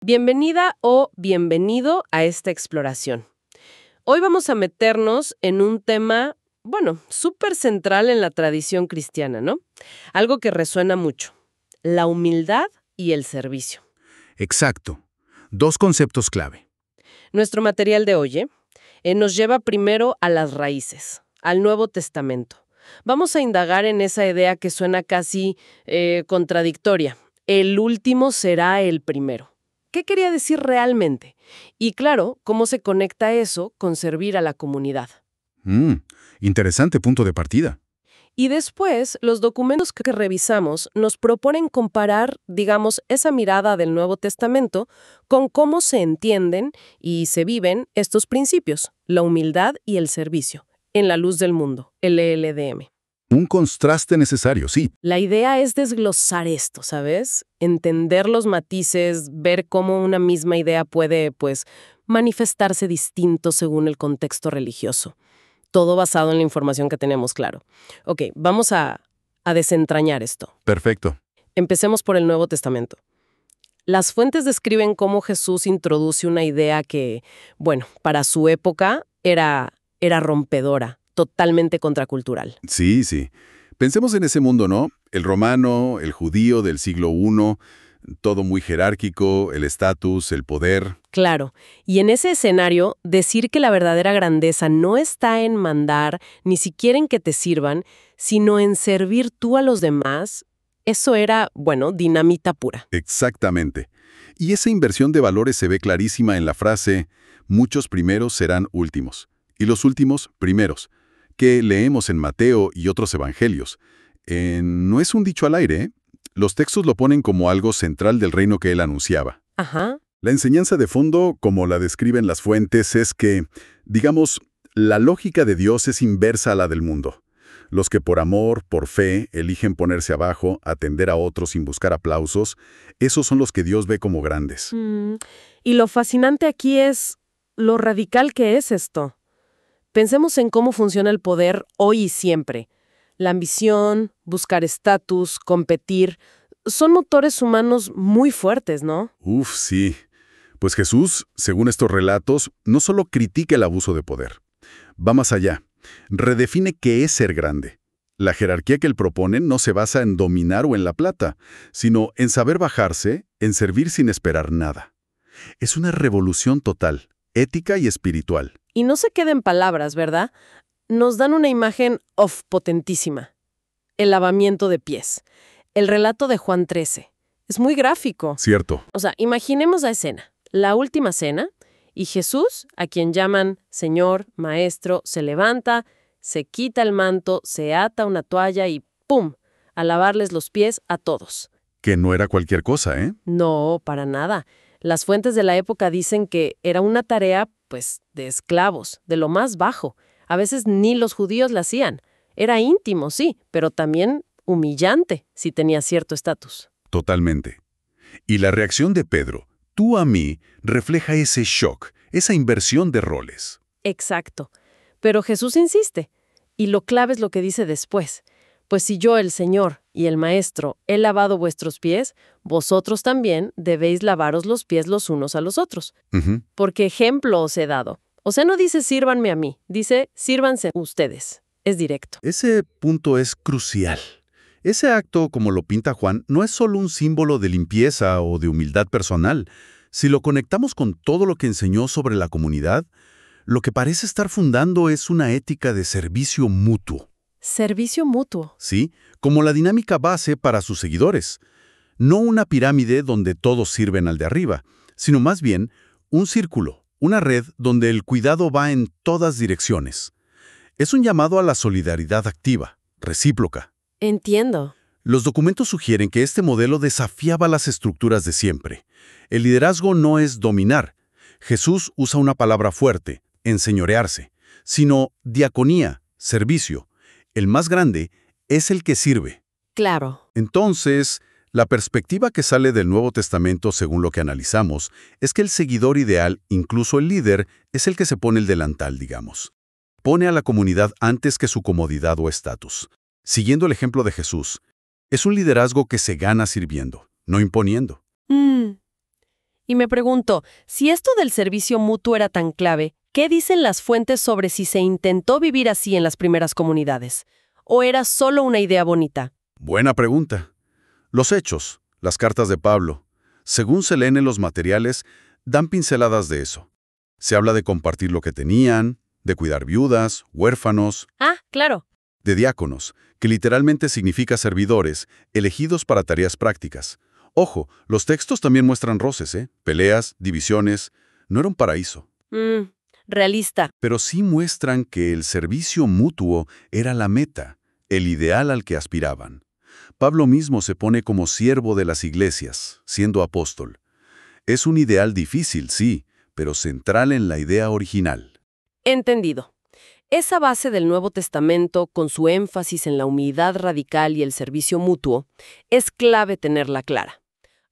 Bienvenida o bienvenido a esta exploración. Hoy vamos a meternos en un tema, bueno, súper central en la tradición cristiana, ¿no? Algo que resuena mucho, la humildad y el servicio. Exacto. Dos conceptos clave. Nuestro material de hoy nos lleva primero a las raíces, al Nuevo Testamento. Vamos a indagar en esa idea que suena casi contradictoria. El último será el primero. ¿Qué quería decir realmente? Y claro, ¿cómo se conecta eso con servir a la comunidad? Interesante punto de partida. Y después, los documentos que revisamos nos proponen comparar, digamos, esa mirada del Nuevo Testamento con cómo se entienden y se viven estos principios, la humildad y el servicio, en la luz del mundo, el LLDM. Un contraste necesario, sí. La idea es desglosar esto, ¿sabes? Entender los matices, ver cómo una misma idea puede, manifestarse distinto según el contexto religioso. Todo basado en la información que tenemos, claro. Ok, vamos a desentrañar esto. Perfecto. Empecemos por el Nuevo Testamento. Las fuentes describen cómo Jesús introduce una idea que, bueno, para su época era rompedora, totalmente contracultural. Sí. Pensemos en ese mundo, ¿no? El romano, el judío del siglo I, todo muy jerárquico, el estatus, el poder. Claro, y en ese escenario, decir que la verdadera grandeza no está en mandar, ni siquiera en que te sirvan, sino en servir tú a los demás, eso era, dinamita pura. Exactamente. Y esa inversión de valores se ve clarísima en la frase, muchos primeros serán últimos, y los últimos primeros, que leemos en Mateo y otros evangelios. No es un dicho al aire, ¿eh? Los textos lo ponen como algo central del reino que él anunciaba. Ajá. La enseñanza de fondo, como la describen las fuentes, es que, digamos, la lógica de Dios es inversa a la del mundo. Los que por amor, por fe, eligen ponerse abajo, atender a otros sin buscar aplausos, esos son los que Dios ve como grandes. Y lo fascinante aquí es lo radical que es esto. Pensemos en cómo funciona el poder hoy y siempre. La ambición, buscar estatus, competir, son motores humanos muy fuertes, ¿no? Sí. Pues Jesús, según estos relatos, no solo critica el abuso de poder. Va más allá. Redefine qué es ser grande. La jerarquía que él propone no se basa en dominar o en la plata, sino en saber bajarse, en servir sin esperar nada. Es una revolución total, ética y espiritual. Y no se queda en palabras, ¿verdad? Nos dan una imagen potentísima. El lavamiento de pies. El relato de Juan 13. Es muy gráfico. Cierto. O sea, imaginemos la escena. La última cena, y Jesús, a quien llaman Señor, Maestro, se levanta, se quita el manto, se ata una toalla y ¡pum!, a lavarles los pies a todos. Que no era cualquier cosa, ¿eh? No, para nada. Las fuentes de la época dicen que era una tarea, de esclavos, de lo más bajo. A veces ni los judíos la hacían. Era íntimo, sí, pero también humillante si tenía cierto estatus. Totalmente. Y la reacción de Pedro, tú a mí, refleja ese shock, esa inversión de roles. Exacto. Pero Jesús insiste. Y lo clave es lo que dice después. Pues si yo, el Señor y el Maestro, he lavado vuestros pies, vosotros también debéis lavaros los pies los unos a los otros. Porque ejemplo os he dado. O sea, no dice sírvanme a mí, dice sírvanse ustedes. Es directo. Ese punto es crucial. Ese acto, como lo pinta Juan, no es solo un símbolo de limpieza o de humildad personal. Si lo conectamos con todo lo que enseñó sobre la comunidad, lo que parece estar fundando es una ética de servicio mutuo. Servicio mutuo. Sí, como la dinámica base para sus seguidores. No una pirámide donde todos sirven al de arriba, sino más bien un círculo, una red donde el cuidado va en todas direcciones. Es un llamado a la solidaridad activa, recíproca. Entiendo. Los documentos sugieren que este modelo desafiaba las estructuras de siempre. El liderazgo no es dominar. Jesús usa una palabra fuerte, enseñorearse, sino diaconía, servicio. El más grande es el que sirve. Claro. Entonces, la perspectiva que sale del Nuevo Testamento, según lo que analizamos, es que el seguidor ideal, incluso el líder, es el que se pone el delantal, digamos. Pone a la comunidad antes que su comodidad o estatus. Siguiendo el ejemplo de Jesús, es un liderazgo que se gana sirviendo, no imponiendo. Y me pregunto, si esto del servicio mutuo era tan clave, ¿qué dicen las fuentes sobre si se intentó vivir así en las primeras comunidades? ¿O era solo una idea bonita? Buena pregunta. Los hechos, las cartas de Pablo, según se leen en los materiales, dan pinceladas de eso. Se habla de compartir lo que tenían, de cuidar viudas, huérfanos, Ah, claro. de diáconos, que literalmente significa servidores, elegidos para tareas prácticas. Ojo, los textos también muestran roces, peleas, divisiones. No era un paraíso. Realista. Pero sí muestran que el servicio mutuo era la meta, el ideal al que aspiraban. Pablo mismo se pone como siervo de las iglesias, siendo apóstol. Es un ideal difícil, sí, pero central en la idea original. Entendido. Esa base del Nuevo Testamento, con su énfasis en la humildad radical y el servicio mutuo, es clave tenerla clara.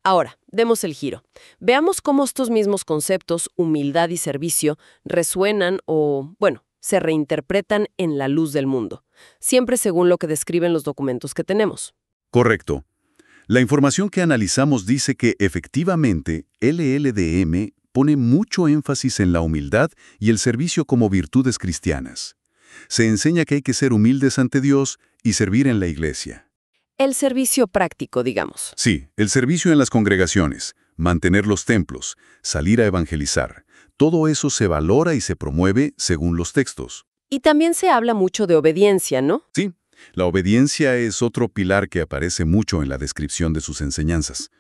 Ahora, demos el giro. Veamos cómo estos mismos conceptos, humildad y servicio, resuenan o, se reinterpretan en la luz del mundo, siempre según lo que describen los documentos que tenemos. Correcto. La información que analizamos dice que, efectivamente, LLDM pone mucho énfasis en la humildad y el servicio como virtudes cristianas. Se enseña que hay que ser humildes ante Dios y servir en la iglesia. El servicio práctico, digamos. Sí, el servicio en las congregaciones, mantener los templos, salir a evangelizar. Todo eso se valora y se promueve según los textos. Y también se habla mucho de obediencia, ¿no? Sí, la obediencia es otro pilar que aparece mucho en la descripción de sus enseñanzas.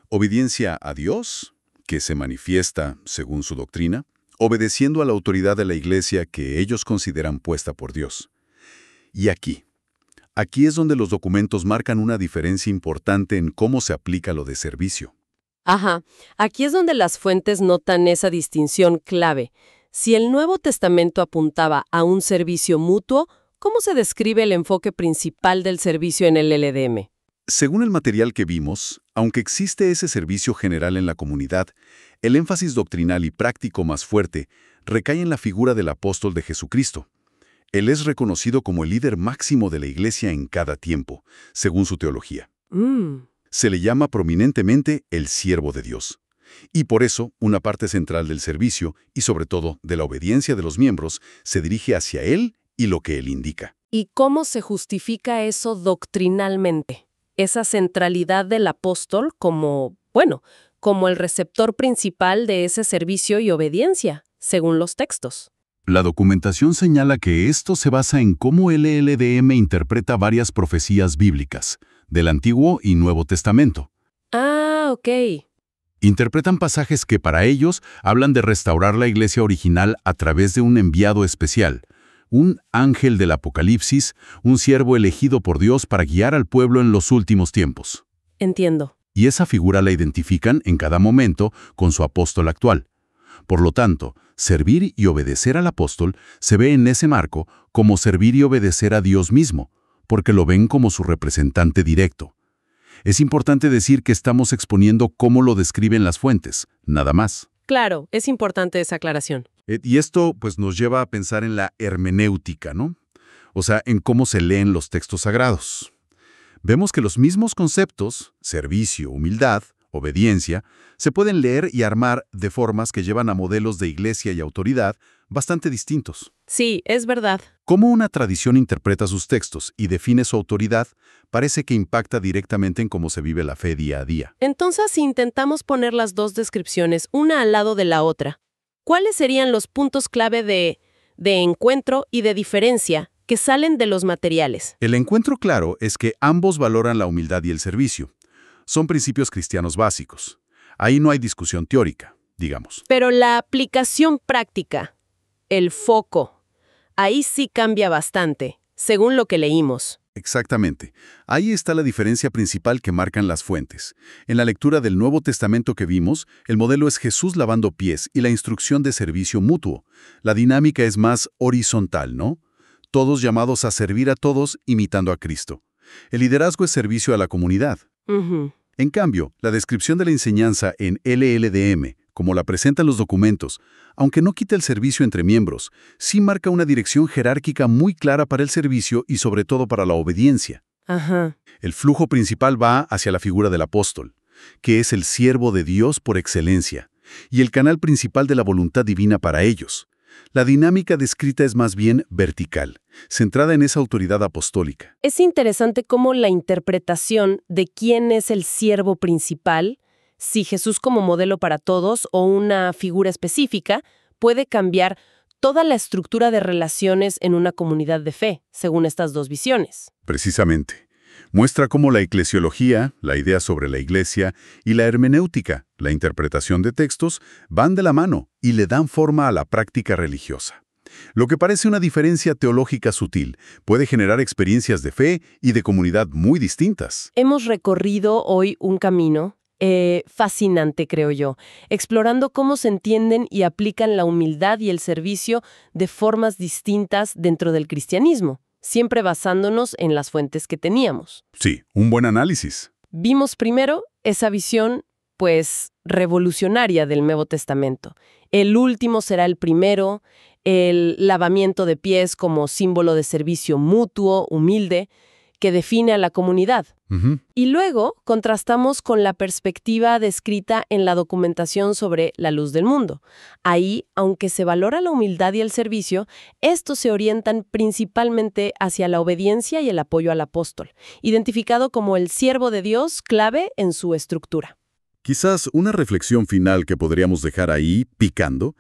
Obediencia a Dios, que se manifiesta, según su doctrina, obedeciendo a la autoridad de la iglesia que ellos consideran puesta por Dios. Y aquí es donde los documentos marcan una diferencia importante en cómo se aplica lo de servicio. Ajá, aquí es donde las fuentes notan esa distinción clave. Si el Nuevo Testamento apuntaba a un servicio mutuo, ¿cómo se describe el enfoque principal del servicio en el LDM? Según el material que vimos, aunque existe ese servicio general en la comunidad, el énfasis doctrinal y práctico más fuerte recae en la figura del apóstol de Jesucristo. Él es reconocido como el líder máximo de la iglesia en cada tiempo, según su teología. Se le llama prominentemente el siervo de Dios. Y por eso, una parte central del servicio, y sobre todo de la obediencia de los miembros, se dirige hacia él y lo que él indica. ¿Y cómo se justifica eso doctrinalmente? Esa centralidad del apóstol como el receptor principal de ese servicio y obediencia, según los textos. La documentación señala que esto se basa en cómo el LLDM interpreta varias profecías bíblicas, del Antiguo y Nuevo Testamento. Ah, ok. Interpretan pasajes que para ellos hablan de restaurar la iglesia original a través de un enviado especial, un ángel del Apocalipsis, un siervo elegido por Dios para guiar al pueblo en los últimos tiempos. Entiendo. Y esa figura la identifican en cada momento con su apóstol actual. Por lo tanto, servir y obedecer al apóstol se ve en ese marco como servir y obedecer a Dios mismo, porque lo ven como su representante directo. Es importante decir que estamos exponiendo cómo lo describen las fuentes, nada más. Claro, es importante esa aclaración. Y esto pues nos lleva a pensar en la hermenéutica, ¿no? O sea, en cómo se leen los textos sagrados. Vemos que los mismos conceptos, servicio, humildad, obediencia, se pueden leer y armar de formas que llevan a modelos de iglesia y autoridad bastante distintos. Sí, es verdad. Cómo una tradición interpreta sus textos y define su autoridad parece que impacta directamente en cómo se vive la fe día a día. Entonces, si intentamos poner las dos descripciones una al lado de la otra, ¿cuáles serían los puntos clave de encuentro y de diferencia que salen de los materiales? El encuentro claro es que ambos valoran la humildad y el servicio. Son principios cristianos básicos. Ahí no hay discusión teórica, digamos. Pero la aplicación práctica, el foco, ahí sí cambia bastante, según lo que leímos. Exactamente. Ahí está la diferencia principal que marcan las fuentes. En la lectura del Nuevo Testamento que vimos, el modelo es Jesús lavando pies y la instrucción de servicio mutuo. La dinámica es más horizontal, ¿no? Todos llamados a servir a todos imitando a Cristo. El liderazgo es servicio a la comunidad. En cambio, la descripción de la enseñanza en LLDM, como la presentan los documentos, aunque no quita el servicio entre miembros, sí marca una dirección jerárquica muy clara para el servicio y sobre todo para la obediencia. Ajá. El flujo principal va hacia la figura del apóstol. que es el siervo de Dios por excelencia, y el canal principal de la voluntad divina para ellos. La dinámica descrita es más bien vertical, centrada en esa autoridad apostólica. Es interesante cómo la interpretación de quién es el siervo principal, si Jesús como modelo para todos o una figura específica, puede cambiar toda la estructura de relaciones en una comunidad de fe, según estas dos visiones. Precisamente. Muestra cómo la eclesiología, la idea sobre la iglesia, y la hermenéutica, la interpretación de textos, van de la mano y le dan forma a la práctica religiosa. Lo que parece una diferencia teológica sutil puede generar experiencias de fe y de comunidad muy distintas. Hemos recorrido hoy un camino fascinante, creo yo, explorando cómo se entienden y aplican la humildad y el servicio de formas distintas dentro del cristianismo, siempre basándonos en las fuentes que teníamos. Sí, un buen análisis. Vimos primero esa visión, pues, revolucionaria del Nuevo Testamento. El último será el primero, el lavamiento de pies como símbolo de servicio mutuo, humilde, que define a la comunidad. Y luego contrastamos con la perspectiva descrita en la documentación sobre la luz del mundo. Ahí, aunque se valora la humildad y el servicio, estos se orientan principalmente hacia la obediencia y el apoyo al apóstol, identificado como el siervo de Dios clave en su estructura. Quizás una reflexión final que podríamos dejar ahí, picando,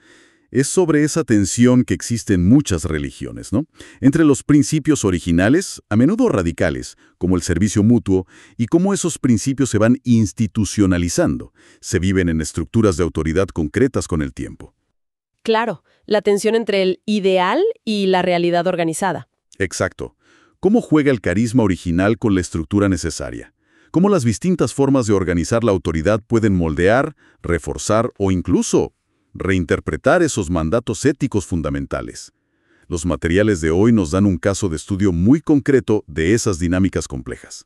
es sobre esa tensión que existe en muchas religiones, ¿no? Entre los principios originales, a menudo radicales, como el servicio mutuo, y cómo esos principios se van institucionalizando, se viven en estructuras de autoridad concretas con el tiempo. Claro, la tensión entre el ideal y la realidad organizada. Exacto. ¿Cómo juega el carisma original con la estructura necesaria? ¿Cómo las distintas formas de organizar la autoridad pueden moldear, reforzar o incluso reinterpretar esos mandatos éticos fundamentales? Los materiales de hoy nos dan un caso de estudio muy concreto de esas dinámicas complejas.